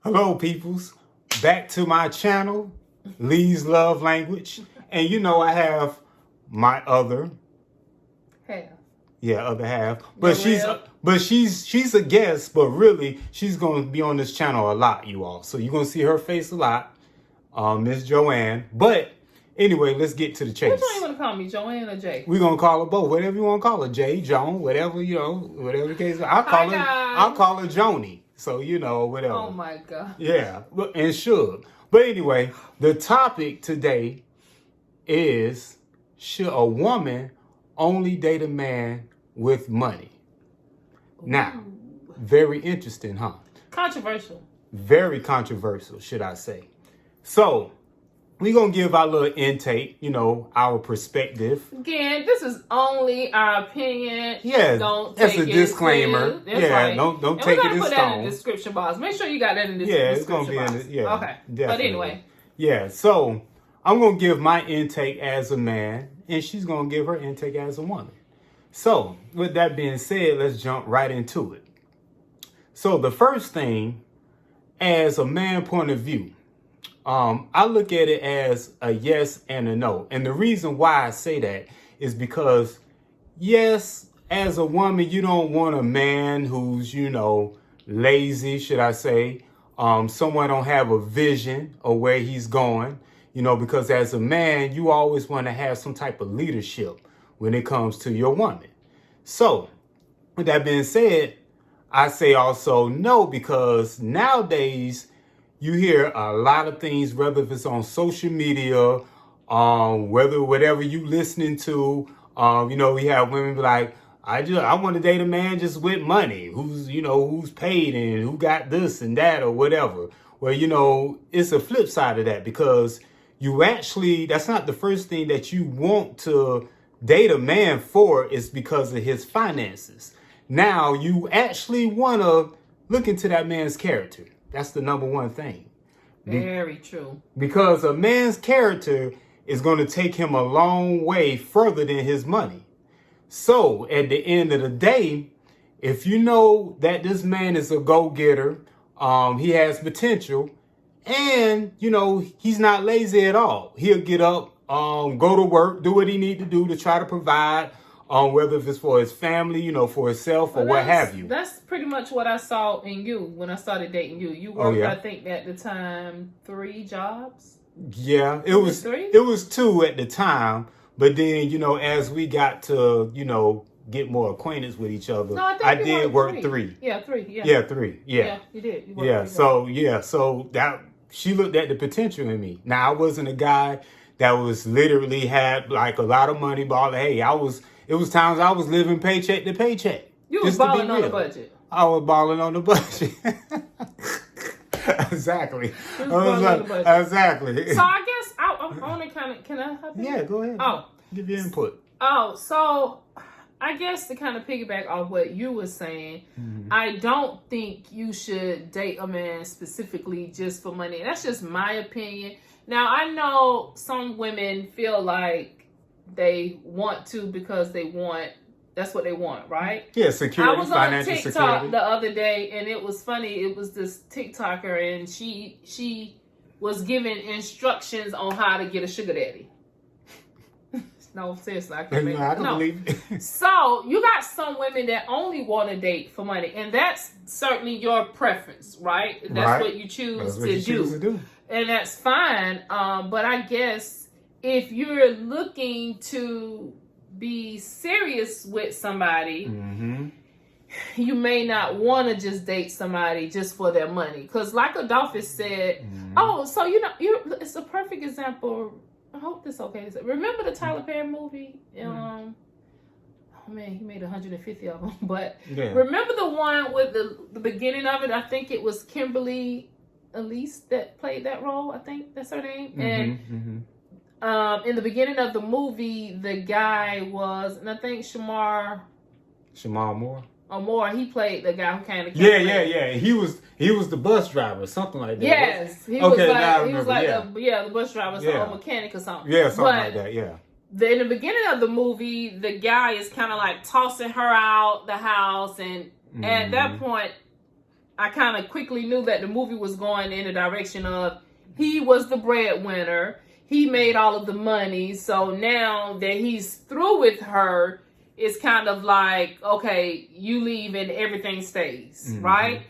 Hello, peoples. Back to my channel, Lee's Love Language. And you know I have my other other half. But she's a guest, but really she's gonna be on this channel a lot, you all. So you're gonna see her face a lot. Miss Joanne. But anyway, let's get to the chase. Which one you want to call me, Joanne or Jay? We're gonna call her both, whatever you want to call her, Jay, Joan, whatever, whatever the case. I'll call her Joni. So, whatever. Oh, my God. Yeah, and sure. But anyway, the topic today is, should a woman only date a man with money? Ooh. Now, very interesting, huh? Controversial. Very controversial, should I say. So, we're going to give our little intake, our perspective. Again, this is only our opinion. Yeah, don't that's take a disclaimer. That's yeah, right. don't take it as stone. Put that in the description box. Make sure you got that in the description box. It's going to be in the, okay, definitely. But anyway. Yeah, so I'm going to give my intake as a man, and she's going to give her intake as a woman. So, with that being said, let's jump right into it. So, the first thing, as a man point of view, I look at it as a yes and a no. And the reason why I say that is because, yes, as a woman, you don't want a man who's, lazy, should I say. Someone don't have a vision of where he's going, because as a man, you always want to have some type of leadership when it comes to your woman. So, with that being said, I say also no, because nowadays, you hear a lot of things, whether if it's on social media, whatever you listening to, we have women be like, I want to date a man just with money, who's paid and who got this and that or whatever. Well, it's a flip side of that, because that's not the first thing that you want to date a man for, is because of his finances. Now, you actually want to look into that man's character. That's the number one thing. Very true. Because a man's character is going to take him a long way further than his money. So at the end of the day, if you know that this man is a go-getter, he has potential, and, he's not lazy at all. He'll get up, go to work, do what he need to do to try to provide, whether if it's for his family, for himself, or what have you. That's pretty much what I saw in you when I started dating you. You worked, I think, at the time, 3 jobs. Yeah, it was 3? It was 2 at the time. But then, as we got to, get more acquaintance with each other, no, I did work 3. Yeah, 3. Yeah. Yeah, 3. Yeah. Yeah, you did. You worked 3. So that she looked at the potential in me. Now, I wasn't a guy that was literally had like a lot of money, but hey, it was times I was living paycheck to paycheck. You was balling on the budget. I was balling on the budget. Exactly. Exactly. So I guess I want to kind of, can I hop in? Yeah, go ahead. Oh. Give your input. Oh, so I guess to kind of piggyback off what you were saying, I don't think you should date a man specifically just for money. That's just my opinion. Now, I know some women feel like they want to because that's what they want, right? Yeah, security, financial security. I was on TikTok the other day, and it was funny. It was this TikToker, and she was giving instructions on how to get a sugar daddy. No, seriously, I can't believe it. So, you got some women that only want to date for money, and that's certainly your preference, right? That's what you choose to do. And that's fine. But I guess if you're looking to be serious with somebody, you may not want to just date somebody just for their money. Because like Adolphus said, so it's a perfect example. I hope this okay. Remember the Tyler Perry movie? Oh man, he made 150 of them. But remember the one with the beginning of it? I think it was Kimberly Elise that played that role. I think that's her name. And in the beginning of the movie, the guy was, and I think Shamar Moore. more. He played the guy who kind of Yeah. He was the bus driver, something like that. Yes, he was like the bus driver, a mechanic or something. Yeah, something like that. Yeah. In the beginning of the movie, the guy is kind of like tossing her out the house, and at that point, I kind of quickly knew that the movie was going in the direction of he was the breadwinner. He made all of the money, so now that he's through with her, it's kind of like, okay, you leave and everything stays, right?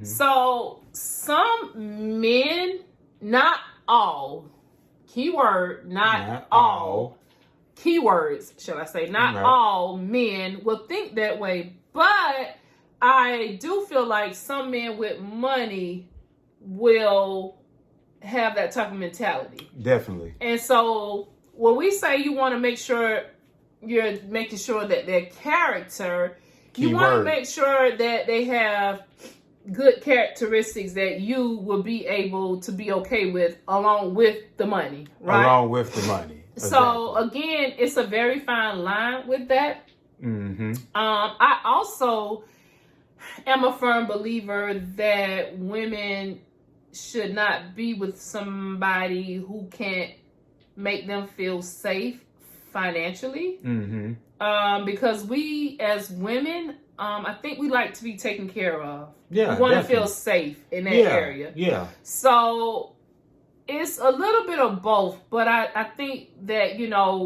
So some men, not all, keyword, not all, keywords, shall I say, not all men will think that way, but I do feel like some men with money will have that type of mentality. Definitely. And so when we say you want to make sure you're making sure that their character, you want to make sure that they have good characteristics that you will be able to be okay with along with the money, right? Along with the money. Exactly. So again, it's a very fine line with that. I also am a firm believer that women should not be with somebody who can't make them feel safe financially. Because we as women, I think we like to be taken care of. Yeah, we want to feel safe in that area. Yeah. So it's a little bit of both, but I think that,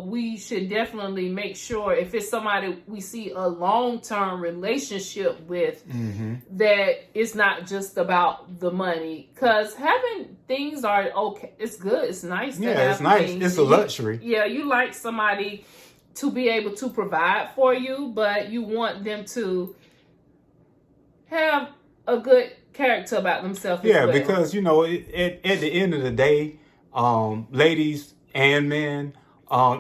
we should definitely make sure if it's somebody we see a long-term relationship with, that it's not just about the money. Because having things are okay. It's good. It's nice. Yeah, it's nice. Things. It's a luxury. You like somebody to be able to provide for you, but you want them to have a good character about themselves. Yeah, because at the end of the day, ladies and men,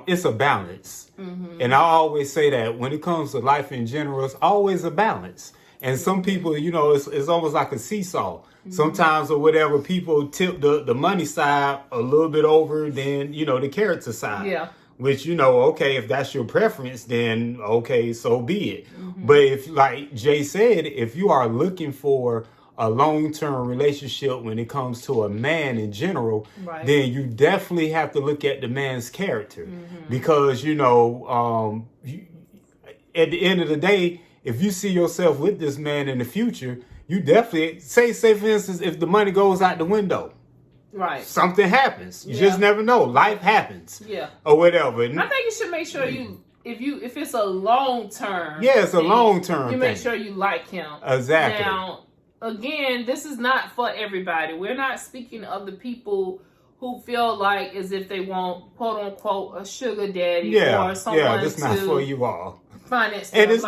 it's a balance. And I always say that when it comes to life in general, it's always a balance. And some people, it's almost like a seesaw. Sometimes or whatever, people tip the money side a little bit over than the character side. Yeah. Which, okay, if that's your preference, then okay, so be it. But if, like Jay said, if you are looking for a long-term relationship when it comes to a man in general, then you definitely have to look at the man's character. Because, at the end of the day, if you see yourself with this man in the future, you definitely, say for instance, if the money goes out the window, something happens. You just never know. Life happens. Yeah. Or whatever. I think you should make sure if it's a long term. Yeah, it's a long term. You make sure you like him. Exactly. Now, again, this is not for everybody. We're not speaking of the people who feel like as if they want, quote unquote, a sugar daddy or someone that's not for you all. Finance and it's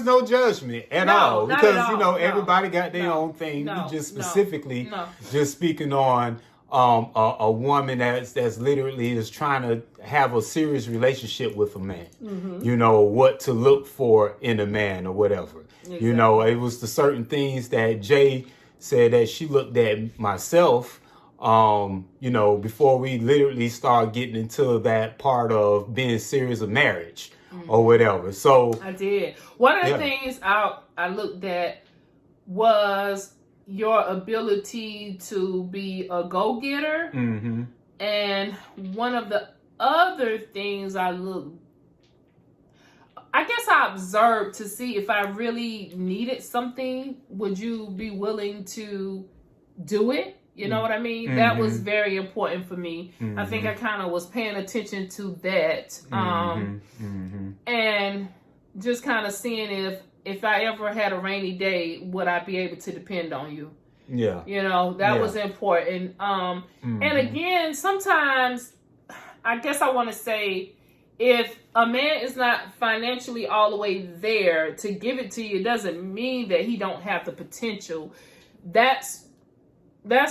no judgment at all, because everybody got their own thing. We just specifically just speaking on a woman that's literally is trying to have a serious relationship with a man. What to look for in a man or whatever. Exactly. It was the certain things that Jay said that she looked at myself, before we literally start getting into that part of being serious of marriage or whatever. So I did. One of the things I looked at was your ability to be a go-getter. And one of the other things I observed to see if I really needed something, would you be willing to do it? You know what I mean? That was very important for me. I think I kind of was paying attention to that. And just kind of seeing if I ever had a rainy day, would I be able to depend on you? Yeah. That was important. And again, sometimes I guess I want to say, if a man is not financially all the way there to give it to you, it doesn't mean that he don't have the potential. That's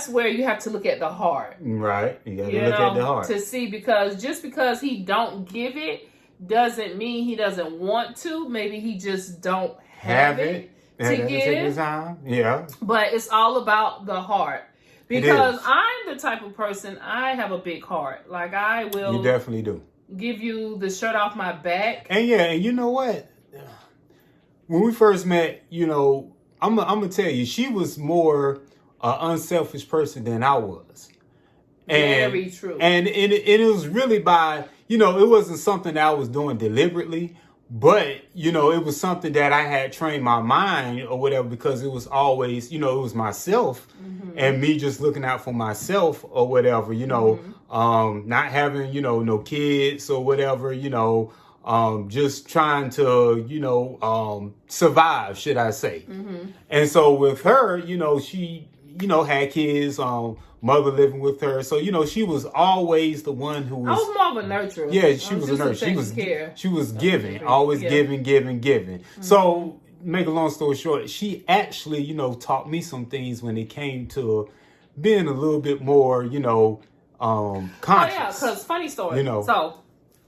where you have to look at the heart. Right. You got to look at the heart. To see, because just because he don't give it doesn't mean he doesn't want to. Maybe he just don't have it to give. Take his time. Yeah. But it's all about the heart. Because I'm the type of person, I have a big heart. Like, I will. You definitely do. Give you the shirt off my back. And and you know what? when we first met, you know, I'm gonna tell you, she was more unselfish person than I was. And, very true. And it was really by, you know, it wasn't something that I was doing deliberately, but, you know, it was something that I had trained my mind or whatever, because it was always, you know, it was myself and me just looking out for myself or whatever, you know, not having, you know, no kids or whatever, you know, just trying to, you know, survive, should I say. And so with her, you know, she, you know, had kids, mother living with her. So, you know, she was always the one who was... I was more of a nurturer. Yeah, she was a nurturer. She was giving, always giving. So, make a long story short, she actually, you know, taught me some things when it came to being a little bit more, you know, conscious. Oh, yeah, because funny story. You know. So,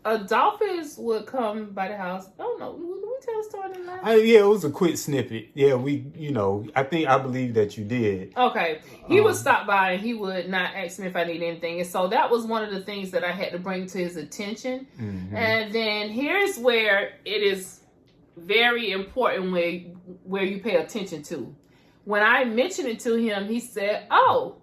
Adolphus would come by the house. I don't know. Did we tell the story tonight? Yeah, it was a quick snippet. Yeah, we, you know, I believe that you did. Okay. He would stop by and he would not ask me if I need anything. And so that was one of the things that I had to bring to his attention. And then here's where it is very important where you pay attention to. When I mentioned it to him, he said, "Oh,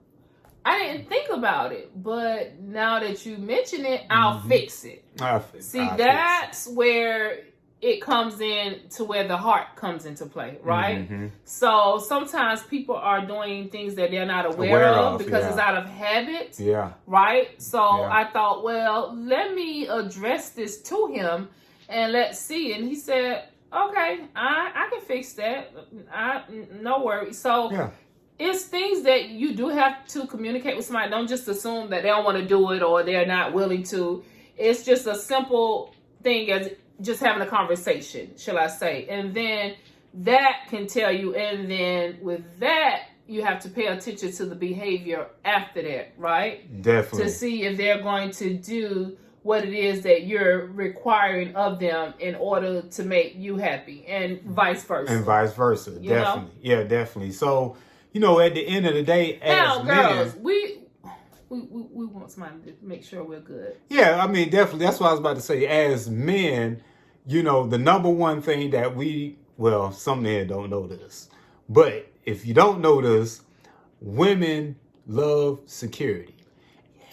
I didn't think about it, but now that you mention it, I'll fix it." That's where it comes in to where the heart comes into play, right? So sometimes people are doing things that they're not aware of because it's out of habit, right? So I thought, well, let me address this to him and let's see. And he said, okay, I can fix that. No worries. So it's things that you do have to communicate with somebody. Don't just assume that they don't want to do it or they're not willing to. It's just a simple thing as just having a conversation, shall I say. And then that can tell you, and then with that, you have to pay attention to the behavior after that, right? Definitely. To see if they're going to do what it is that you're requiring of them in order to make you happy, and vice versa. Definitely. Yeah, definitely. So, you know, at the end of the day, as girls, we want somebody to make sure we're good. Yeah, I mean, definitely. That's what I was about to say. As men, you know, the number one thing that some men don't know this, but if you don't know this, women love security.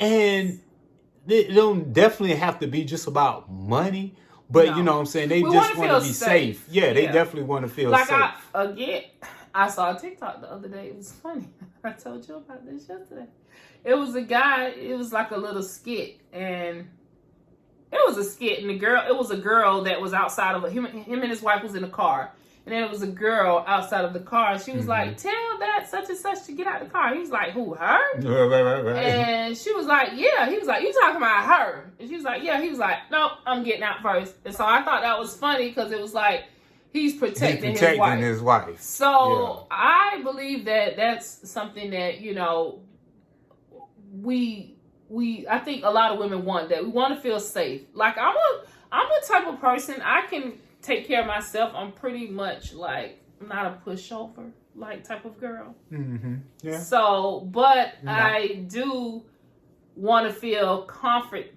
And it don't definitely have to be just about money, but you know what I'm saying? They just want to be safe. Yeah, they definitely want to feel safe. I saw a TikTok the other day. It was funny. I told you about this yesterday. It was a guy. It was like a little skit, and it was a skit. And it was a girl that was outside of him. Him and his wife was in the car, and then it was a girl outside of the car. She was like, "Tell that such and such to get out of the car." He was like, "Who, her?" Right. And she was like, "Yeah." He was like, "You talking about her?" And she was like, "Yeah." He was like, "No, I'm getting out first." And so I thought that was funny because it was like, he's protecting his wife. So I believe that that's something that, you know, I think a lot of women want that. We want to feel safe. Like I'm the type of person, I can take care of myself. I'm pretty much like not a pushover like type of girl. Yeah. So, but I do want to feel comforted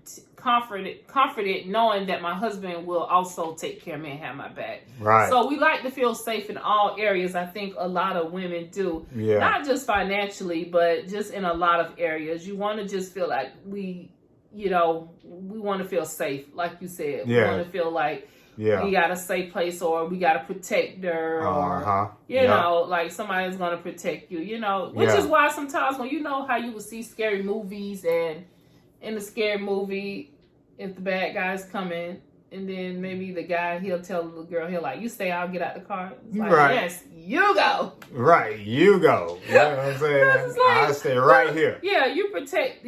knowing that my husband will also take care of me and have my back. Right. So we like to feel safe in all areas. I think a lot of women do. Yeah. Not just financially, but just in a lot of areas. You want to just feel like we want to feel safe, like you said. Yeah. We want to feel like we got a safe place, or we got to protect her, or, you know, like somebody's going to protect you, you know, which is why sometimes when you know how you will see scary movies, and in the scary movie, if the bad guy's coming, and then maybe the guy, he'll tell the little girl, he'll like, "You stay, I'll get out the car." It's like, yes, you go. Right, you go. You know what I'm saying? Like, I'll stay right here. Yeah, you protect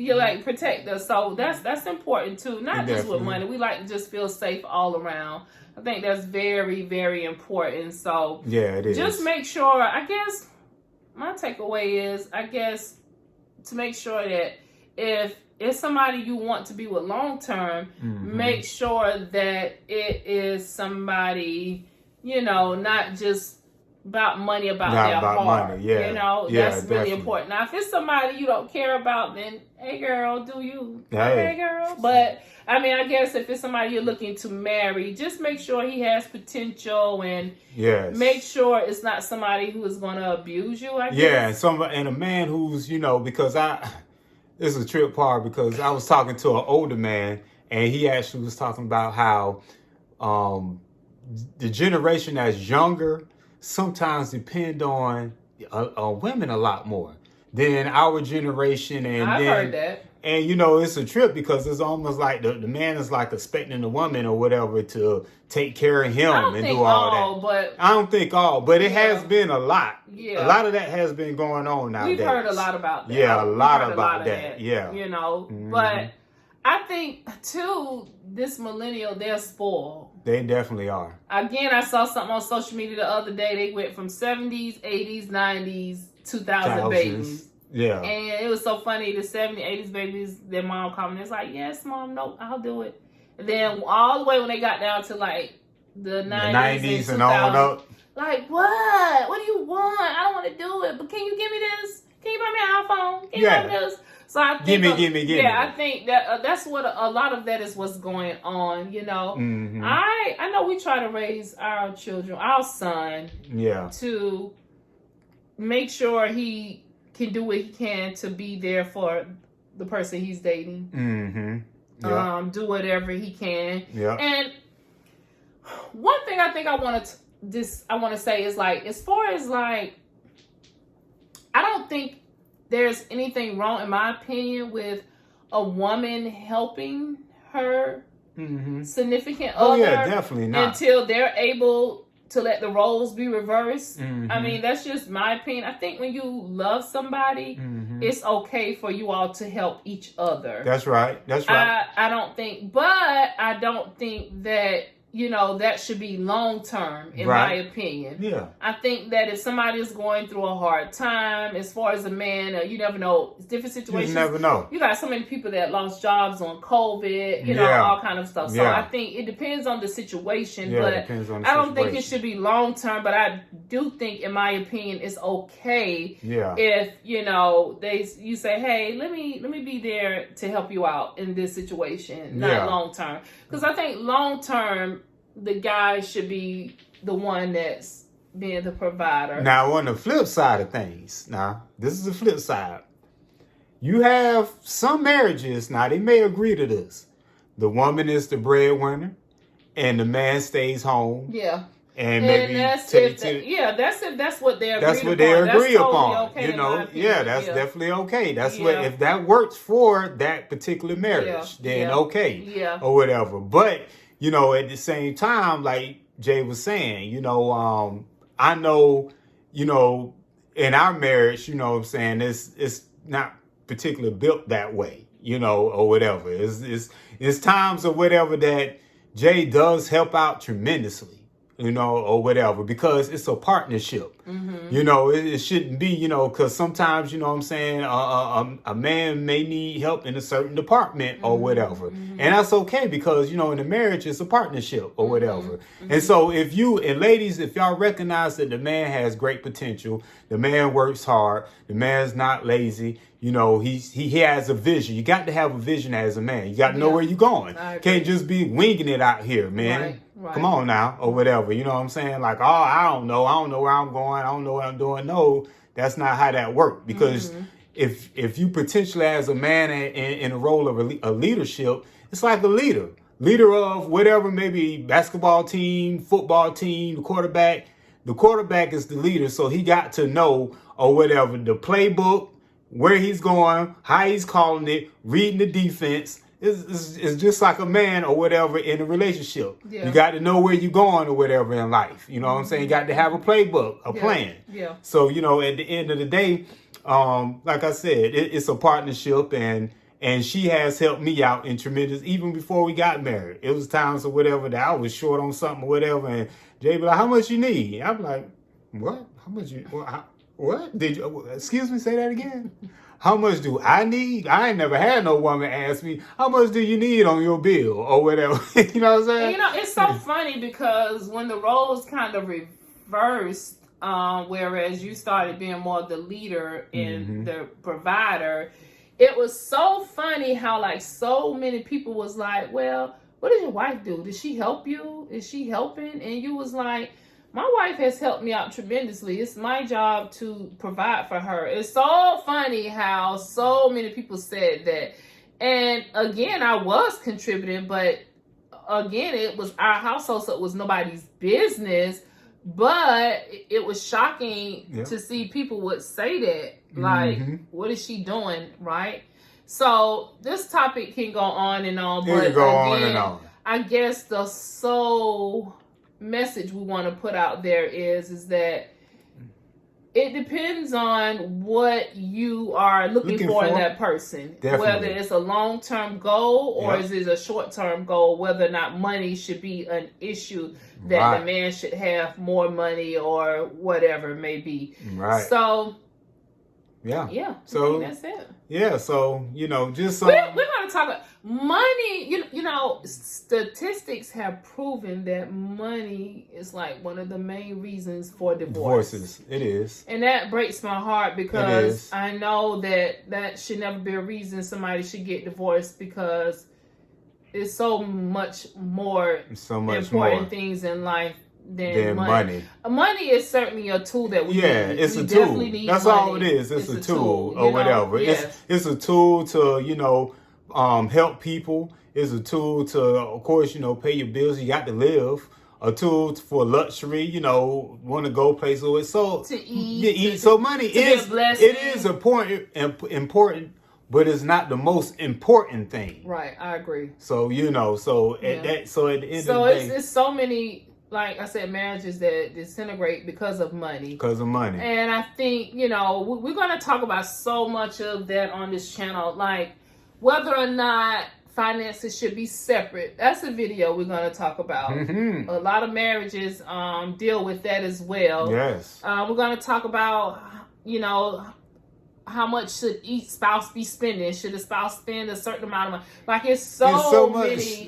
us. So that's important too. Not just with money. We like to just feel safe all around. I think that's very, very important. So it is. Just make sure, I guess, my takeaway is, to make sure that if it's somebody you want to be with long term, make sure that it is somebody, you know, not just about money, about Not their about heart. money, yeah. You know, Yeah, that's really definitely. important. Now, if it's somebody you don't care about, then hey, girl, do you? Hey. Okay, girl. But I mean, I guess if it's somebody you're looking to marry, just make sure he has potential and make sure it's not somebody who is going to abuse you. I guess. Yeah, and a man who's, you know, because this is a trip part because I was talking to an older man and he actually was talking about how the generation that's younger sometimes depend on women a lot more than our generation. And I've heard that. And, you know, it's a trip because it's almost like the man is like expecting the woman or whatever to take care of him and do all that. But I don't think all, but it has been a lot. Yeah. A lot of that has been going on nowadays. We've heard a lot about that. Yeah, a lot about that. Yeah. You know, but I think, too, this millennial, they're spoiled. They definitely are. Again, I saw something on social media the other day. They went from 70s, 80s, 90s, 2000 babies. Yeah. And it was so funny. The 70s, 80s babies, their mom called me. It's like, yes, mom, nope, I'll do it. And then all the way when they got down to like the 90s and on up. Like, what? What do you want? I don't want to do it. But can you give me this? Can you buy me an iPhone? Can you buy me this? So I think give me. Yeah, I think that that's what a lot of that is what's going on. You know, I know we try to raise our children, our son, to make sure he can do what he can to be there for the person he's dating. Do whatever he can. And one thing I think I want to say is like, as far as like, I don't think there's anything wrong, in my opinion, with a woman helping her significant other. Oh yeah, definitely not. Until they're able to let the roles be reversed. I mean, that's just my opinion. I think when you love somebody, it's okay for you all to help each other. That's right. That's right. I don't think that, you know, that should be long term, in my opinion. Yeah. I think that if somebody is going through a hard time, as far as a man, you never know. It's different situations. You never know. You got so many people that lost jobs on COVID, you know, all kind of stuff. So I think it depends on the situation, but I don't think it should be long term. But I do think, in my opinion, it's okay if, you know, you say, hey, let me be there to help you out in this situation, not long term. Because I think long term, the guy should be the one that's being the provider. Now, on the flip side of things, this is the flip side. You have some marriages, now they may agree to this. The woman is the breadwinner and the man stays home. Yeah. And maybe that's if that's what they agree upon. That's what they agree upon. Totally okay, you know, that's definitely okay. That's what, if that works for that particular marriage, then okay. Yeah. Or whatever. But, you know, at the same time, like Jay was saying, you know, I know, you know, in our marriage, you know what I'm saying, it's not particularly built that way, you know, or whatever. It's times or whatever that Jay does help out tremendously. You know, or whatever, because it's a partnership. You know, it shouldn't be, you know, because sometimes, you know what I'm saying, a man may need help in a certain department or whatever. And that's okay because, you know, in a marriage, it's a partnership or whatever. And so if ladies, if y'all recognize that the man has great potential, the man works hard, the man's not lazy, you know, he has a vision. You got to have a vision as a man. You got to know where you're going. Can't just be winging it out here, man. Right. Come on now, or whatever. You know what I'm saying? Like, oh, I don't know where I'm going. I don't know what I'm doing. No, that's not how that works. Because if you potentially as a man in a role of a leadership, it's like a leader of whatever, maybe basketball team, football team, the quarterback. The quarterback is the leader, so he got to know or whatever the playbook, where he's going, how he's calling it, reading the defense. It's just like a man or whatever in a relationship. You got to know where you're going or whatever in life. You know what I'm saying? You got to have a playbook, a plan. So, you know, at the end of the day, like I said, it's a partnership, and she has helped me out in tremendous, even before we got married. It was times or whatever that I was short on something or whatever, and Jay be like, how much you need? I'm like, what? How much you, what? Did you, excuse me, say that again? How much do I need? I ain't never had no woman ask me, how much do you need on your bill or whatever? You know what I'm saying? And, you know, it's so funny because when the roles kind of reversed, whereas you started being more the leader and the provider. It was so funny how like so many people was like, well, what does your wife do? Does she help you? Is she helping? And you was like, my wife has helped me out tremendously. It's my job to provide for her. It's so funny how so many people said that. And again, I was contributing, but again, it was our household, so it was nobody's business. But it was shocking to see people would say that. Like, what is she doing, right? So this topic can go on and on. But it can go on and on. I guess the sole message we want to put out there is that it depends on what you are looking for in that person. Definitely. Whether it's a long-term goal or is it a short-term goal, whether or not money should be an issue, that the man should have more money or whatever it may be. Right. So, yeah. So that's it. Yeah, so, you know, just we're going to talk about money. You know, statistics have proven that money is like one of the main reasons for divorces. It is. And that breaks my heart because I know that should never be a reason somebody should get divorced, because it's so much more important things in life than money. Money is certainly a tool that we need. It's we a tool. Need That's money. all it is. It's a tool or you know? whatever. Yes. It's a tool to, you know, help people. It's a tool to, of course, you know, pay your bills. You got to live. A tool for luxury, you know, want to go places with. So to eat. So money is important, but it's not the most important thing. Right, I agree. So at the end of the day, it's so many. Like I said, marriages that disintegrate because of money. Because of money. And I think, you know, we're going to talk about so much of that on this channel. Like, whether or not finances should be separate. That's a video we're going to talk about. A lot of marriages deal with that as well. Yes. We're going to talk about, you know, how much should each spouse be spending? Should a spouse spend a certain amount of money? Like, it's so many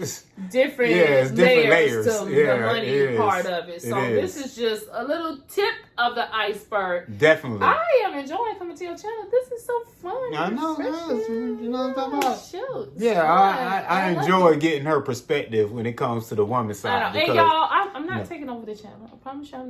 different layers to the money part of it. So this is just a little tip of the iceberg. Definitely. I am enjoying coming to your channel. This is so fun. I know. You know what I'm talking about? Shoot. Yeah, I enjoy getting her perspective when it comes to the woman side. And y'all, I'm not taking over the channel. I promise you I'm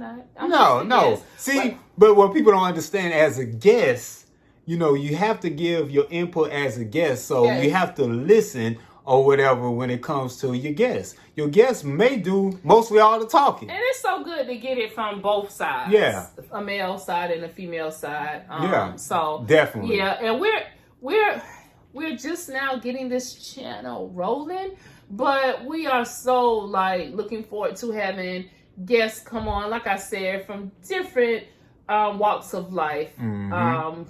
No. not. Guest. See, but what people don't understand, as a guest, you know, you have to give your input as a guest. So you have to listen or whatever when it comes to your guests. Your guests may do mostly all the talking. And it's so good to get it from both sides. Yeah. A male side and a female side. So definitely. Yeah, and we're just now getting this channel rolling, but we are so like looking forward to having guests come on, like I said, from different walks of life. Single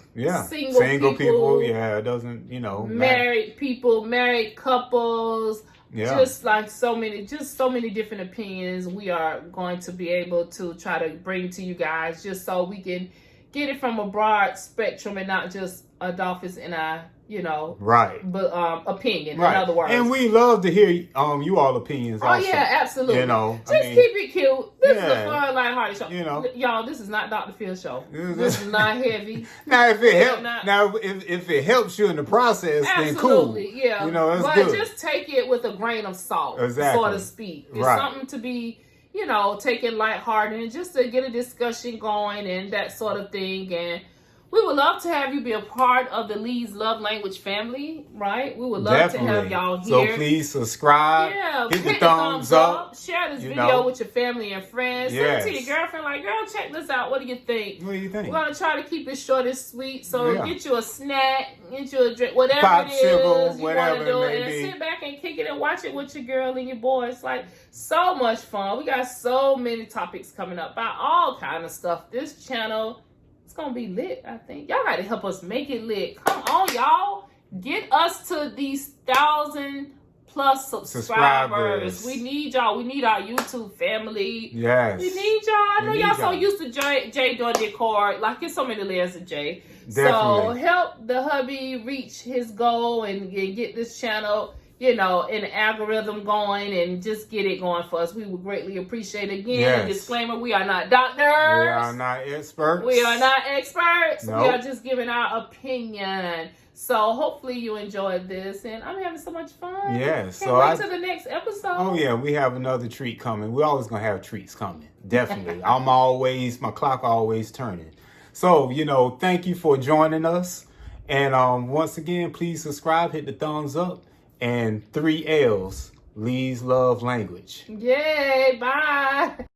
people. It doesn't, you know, married people, married couples. Just like so many different opinions we are going to be able to try to bring to you guys, just so we can get it from a broad spectrum and not just Adolphus and I, you know, but opinion. In other words, and we love to hear you all opinions. Oh yeah, absolutely. You know, just keep it cute. This is a fun, lighthearted show. You know, y'all, this is not Dr. Phil's show. This is not heavy. Now, if it helps you in the process, then cool. Yeah, you know, but good. Just take it with a grain of salt, so to speak. It's something to be, you know, taken lighthearted and just to get a discussion going and that sort of thing. And we would love to have you be a part of the Lee's Love Language family, right? We would love to have y'all here. So please subscribe, hit the thumbs up. Share this video with your family and friends. Send it to your girlfriend, like, girl, check this out. What do you think? What do you think? We're going to try to keep it short and sweet. So get you a snack, get you a drink, whatever Popsicle, it is you want to do. And sit back and kick it and watch it with your girl and your boy. It's like so much fun. We got so many topics coming up about all kind of stuff. This channel, it's gonna be lit, I think. Y'all gotta help us make it lit. Come on, y'all. Get us to these 1,000+ subscribers. We need y'all. We need our YouTube family. Yes. We need y'all. I know y'all so used to Jay doing decor. Like, it's so many layers of Jay. Definitely. So help the hubby reach his goal and get this channel an algorithm going and just get it going for us. We would greatly appreciate it. Again, disclaimer, we are not doctors. We are not experts. We are not experts. Nope. We are just giving our opinion. So hopefully you enjoyed this, and I'm having so much fun. Yes. Can't wait to the next episode. Oh yeah, we have another treat coming. We're always gonna have treats coming. Definitely. My clock always turning. So, thank you for joining us. And once again, please subscribe, hit the thumbs up, and 3 L's, Lee's love language. Yay, bye.